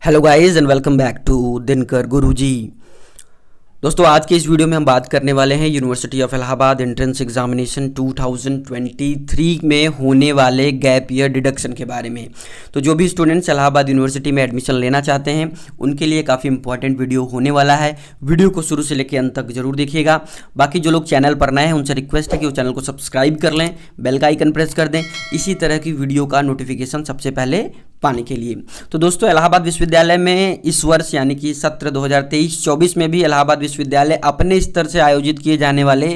Hello guys and welcome back to Dinkar Guruji. दोस्तों आज के इस वीडियो में हम बात करने वाले हैं university of Allahabad entrance examination 2023 में होने वाले गैप ईयर डिडक्शन के बारे में। तो जो भी स्टूडेंट्स इलाहाबाद यूनिवर्सिटी में एडमिशन लेना चाहते हैं उनके लिए काफ़ी इंपॉर्टेंट वीडियो होने वाला है। वीडियो को शुरू से लेकर अंत तक जरूर देखिएगा। बाकी जो लोग चैनल पर नए हैं उनसे रिक्वेस्ट है कि वो चैनल को सब्सक्राइब कर लें, बेल का आइकन प्रेस कर दें इसी तरह की वीडियो का नोटिफिकेशन सबसे पहले पाने के लिए। तो दोस्तों इलाहाबाद विश्वविद्यालय में इस वर्ष यानी कि सत्र 2023-24 में भी इलाहाबाद विश्वविद्यालय अपने स्तर से आयोजित किए जाने वाले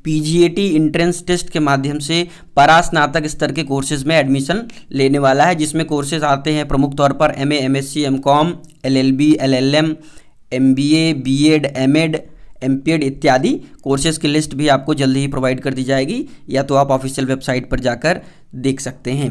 पीजीएटी एंट्रेंस टेस्ट के माध्यम से परास्नातक स्तर के कोर्सेज में एडमिशन लेने वाला है, जिसमें कोर्सेज आते हैं प्रमुख तौर पर MA, MSc, MCom, LLB, LLM, MBA, BEd, MEd, MPEd इत्यादि कोर्सेज की लिस्ट भी आपको जल्दी ही प्रोवाइड कर दी जाएगी, या तो आप ऑफिशियल वेबसाइट पर जाकर देख सकते हैं।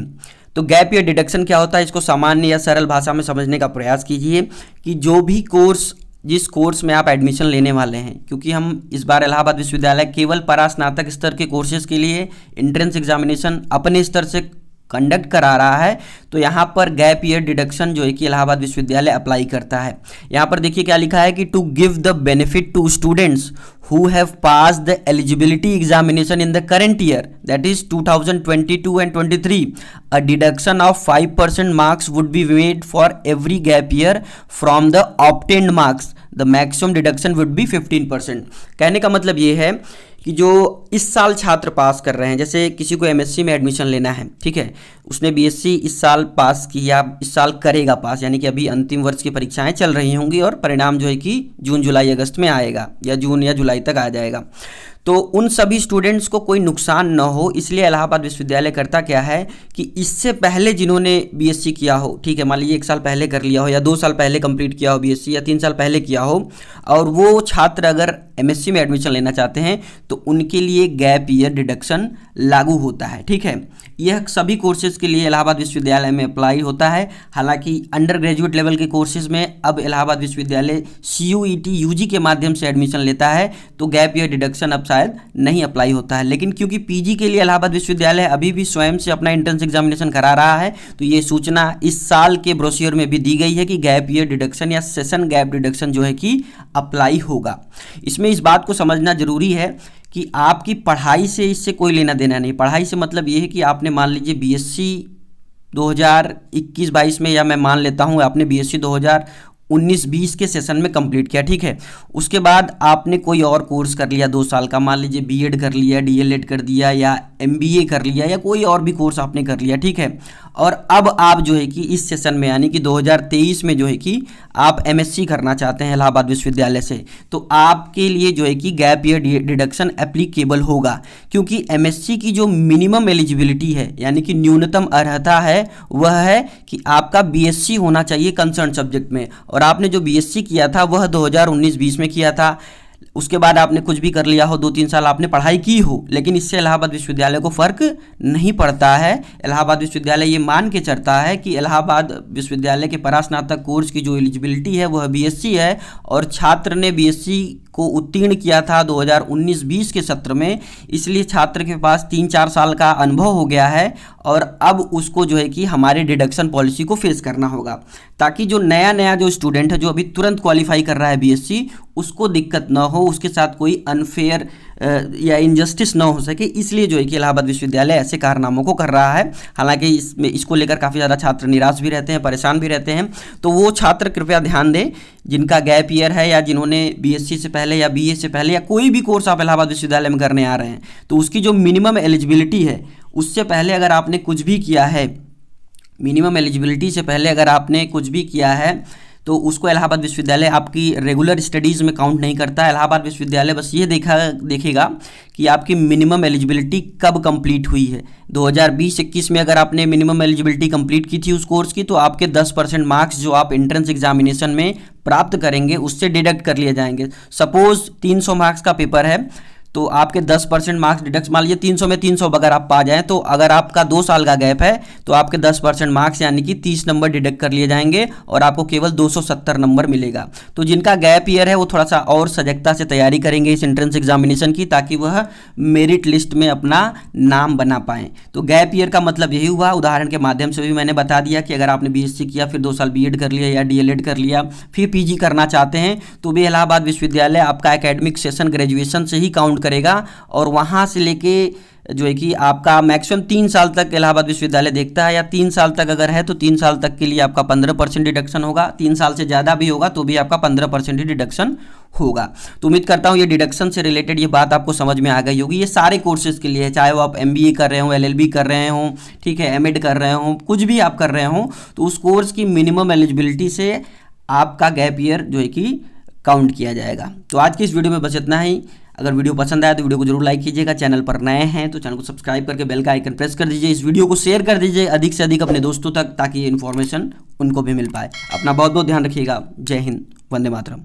तो गैप ईयर डिडक्शन क्या होता है, इसको सामान्य या सरल भाषा में समझने का प्रयास कीजिए कि जो भी कोर्स जिस कोर्स में आप एडमिशन लेने वाले हैं, क्योंकि हम इस बार इलाहाबाद विश्वविद्यालय केवल परास्नातक स्तर के कोर्सेज के लिए एंट्रेंस एग्जामिनेशन अपने स्तर से कंडक्ट करा रहा है, तो यहाँ पर गैप ईयर डिडक्शन जो है कि इलाहाबाद विश्वविद्यालय अप्लाई करता है। यहाँ पर देखिए क्या लिखा है कि to give the benefit to students who have passed the eligibility examination in the current year, that is 2022 and 23, a deduction of 5% marks would be made for every gap year from the obtained marks. The maximum deduction would be 15%. कहने का मतलब ये है कि जो इस साल छात्र पास कर रहे हैं, जैसे किसी को एमएससी में एडमिशन लेना है, ठीक है, उसने बीएससी इस साल पास किया, इस साल करेगा पास, यानी कि अभी अंतिम वर्ष की परीक्षाएं चल रही होंगी और परिणाम जो है कि जून जुलाई अगस्त में आएगा या जून या जुलाई तक आ जाएगा। तो उन सभी स्टूडेंट्स को कोई नुकसान न हो, इसलिए इलाहाबाद विश्वविद्यालय करता क्या है कि इससे पहले जिन्होंने बीएससी किया हो, ठीक है, मान लीजिए 1 साल पहले कर लिया हो या 2 साल पहले कंप्लीट किया हो बीएससी या 3 साल पहले किया हो, और वो छात्र अगर एमएससी में एडमिशन लेना चाहते हैं तो उनके लिए गैप ईयर डिडक्शन लागू होता है। ठीक है, यह सभी कोर्सेज के लिए इलाहाबाद विश्वविद्यालय में अप्लाई होता है। हालांकि अंडर ग्रेजुएट लेवल के कोर्सेज में अब इलाहाबाद विश्वविद्यालय सीयूईटी यूजी के माध्यम से एडमिशन लेता है, तो गैप ईयर डिडक्शन अब शायद नहीं अप्लाई होता है। लेकिन क्योंकि पीजी के लिए इलाहाबाद विश्वविद्यालय अभी भी स्वयं से अपना एंट्रेंस एग्जामिनेशन करा रहा है, तो ये सूचना इस साल के ब्रोशियर में भी दी गई है कि गैप ईयर डिडक्शन या सेशन गैप डिडक्शन जो है कि अप्लाई होगा। इसमें इस बात को समझना जरूरी है कि आपकी पढ़ाई से इससे कोई लेना देना नहीं। पढ़ाई से मतलब ये है कि आपने मान लीजिए बीएससी 2021-22 में, या मैं मान लेता हूँ आपने बीएससी 2019-20 के सेशन में कंप्लीट किया, ठीक है, उसके बाद आपने कोई और कोर्स कर लिया 2 साल का, मान लीजिए बीएड कर लिया, डीएलएड कर दिया या एमबीए कर लिया या कोई और भी कोर्स आपने कर लिया, ठीक है, और अब आप जो है कि इस सेशन में यानी कि 2023 में जो है कि आप एमएससी करना चाहते हैं इलाहाबाद विश्वविद्यालय से, तो आपके लिए जो है कि गैप ईयर डिडक्शन एप्लीकेबल होगा, क्योंकि एमएससी की जो मिनिमम एलिजिबिलिटी है यानी कि न्यूनतम अर्हता है वह है कि आपका बीएससी होना चाहिए कंसर्न सब्जेक्ट में, और आपने जो बीएससी किया था वह 2019-20 में किया था। उसके बाद आपने कुछ भी कर लिया हो, 2-3 साल आपने पढ़ाई की हो, लेकिन इससे इलाहाबाद विश्वविद्यालय को फ़र्क नहीं पड़ता है। इलाहाबाद विश्वविद्यालय ये मान के चलता है कि इलाहाबाद विश्वविद्यालय के परास्नातक कोर्स की जो एलिजिबिलिटी है वह बीएससी है, और छात्र ने बीएससी को उत्तीर्ण किया था 2019-20 के सत्र में, इसलिए छात्र के पास 3-4 साल का अनुभव हो गया है, और अब उसको जो है कि हमारे डिडक्शन पॉलिसी को फेस करना होगा, ताकि जो नया जो स्टूडेंट है जो अभी तुरंत क्वालिफाई कर रहा है बीएससी, उसको दिक्कत ना हो, उसके साथ कोई अनफेयर या इनजस्टिस ना हो सके, इसलिए जो है कि इलाहाबाद विश्वविद्यालय ऐसे कारनामों को कर रहा है। हालांकि इसको लेकर काफ़ी ज़्यादा छात्र निराश भी रहते हैं, परेशान भी रहते हैं, तो वो छात्र कृपया ध्यान दें जिनका गैप ईयर है या जिन्होंने बीएससी से पहले या बीए से पहले या कोई भी कोर्स आप इलाहाबाद विश्वविद्यालय में करने आ रहे हैं, तो उसकी जो मिनिमम एलिजिबिलिटी है उससे पहले अगर आपने कुछ भी किया है, मिनिमम एलिजिबिलिटी से पहले अगर आपने कुछ भी किया है तो उसको इलाहाबाद विश्वविद्यालय आपकी रेगुलर स्टडीज़ में काउंट नहीं करता है। इलाहाबाद विश्वविद्यालय बस ये देखेगा कि आपकी मिनिमम एलिजिबिलिटी कब कंप्लीट हुई है। 2020-21 में अगर आपने मिनिमम एलिजिबिलिटी कंप्लीट की थी उस कोर्स की, तो आपके 10% मार्क्स जो आप एंट्रेंस एग्जामिनेशन में प्राप्त करेंगे उससे डिडक्ट कर लिए जाएंगे। सपोज 300 मार्क्स का पेपर है, तो आपके 10% मार्क्स डिडक्ट, मान लीजिए 300 में 300 अगर आप पा जाएं, तो अगर आपका 2 साल का गैप है तो आपके 10% मार्क्स यानी कि 30 नंबर डिडक्ट कर लिए जाएंगे और आपको केवल 270 नंबर मिलेगा। तो जिनका गैप ईयर है वो थोड़ा सा और सजगता से तैयारी करेंगे इस एंट्रेंस एग्जामिनेशन की, ताकि वह मेरिट लिस्ट में अपना नाम बना पाएँ। तो गैप ईयर का मतलब यही हुआ, उदाहरण के माध्यम से भी मैंने बता दिया कि अगर आपने बीएससी किया, फिर 2 साल बीएड कर लिया या डीएलएड कर लिया, फिर पीजी करना चाहते हैं, तो भी इलाहाबाद विश्वविद्यालय आपका एकेडमिक सेशन ग्रेजुएशन से ही काउंट करेगा और वहाँ से लेके जो है कि आपका मैक्सिमम 3 साल तक इलाहाबाद विश्वविद्यालय देखता है, या 3 साल तक अगर है तो 3 साल तक के लिए आपका 15% डिडक्शन होगा, 3 साल से ज़्यादा भी होगा तो भी आपका 15% ही डिडक्शन होगा। तो उम्मीद करता हूँ ये डिडक्शन से रिलेटेड ये बात आपको समझ में आ गई होगी। ये सारे कोर्सेज के लिए है, चाहे वो आप एमबीए कर रहे हो, एलएलबी कर रहे हो, ठीक है, एमएड कर रहे हो, कुछ भी आप कर रहे हो, तो उस कोर्स की मिनिमम एलिजिबिलिटी से आपका गैप ईयर जो है कि काउंट किया जाएगा। तो आज की इस वीडियो में बस इतना ही। अगर वीडियो पसंद आया तो वीडियो को जरूर लाइक कीजिएगा, चैनल पर नए हैं तो चैनल को सब्सक्राइब करके बेल का आइकन प्रेस कर दीजिए, इस वीडियो को शेयर कर दीजिए अधिक से अधिक अपने दोस्तों तक, ताकि ये इन्फॉर्मेशन उनको भी मिल पाए। अपना बहुत बहुत ध्यान रखिएगा। जय हिंद, वंदे मातरम।